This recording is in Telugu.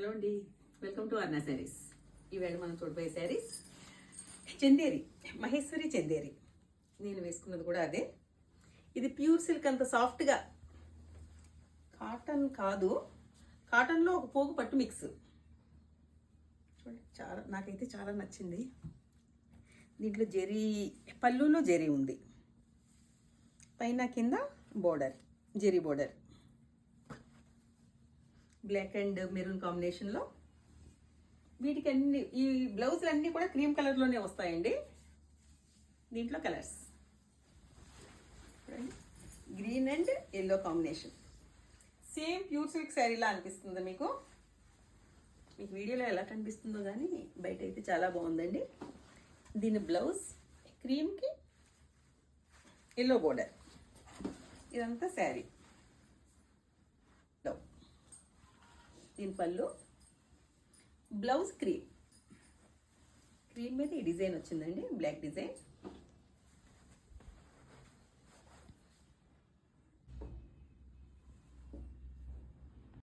హలో అండి, వెల్కమ్ టు అర్నా శారీస్. ఈవేళ మనం చూడబోయే శారీస్ చందేరి, మహేశ్వరి చందేరి. నేను వేసుకున్నది కూడా అదే. ఇది ప్యూర్ సిల్క్, అంత సాఫ్ట్గా, కాటన్ కాదు, కాటన్లో ఒక పోగు పట్టు మిక్స్. చూడండి, చాలా నాకైతే చాలా నచ్చింది. దీంట్లో జరీ, పళ్ళులో జరీ ఉంది, పైన కింద border, zari border, black and maroon కాంబినేషన్లో. వీటికి అన్ని, ఈ బ్లౌజులు అన్నీ కూడా క్రీమ్ కలర్లోనే వస్తాయండి. దీంట్లో colours green and yellow combination. Same pure silk శారీలా అనిపిస్తుంది మీకు. మీకు వీడియోలో ఎలా కనిపిస్తుందో కానీ బయట అయితే చాలా బాగుందండి. దీని బ్లౌజ్ క్రీమ్కి ఎల్లో బోర్డర్, ఇదంతా శారీ. దీని పళ్ళు, బ్లౌజ్ క్రీమ్ మీద ఈ డిజైన్ వచ్చిందండి, బ్లాక్ డిజైన్.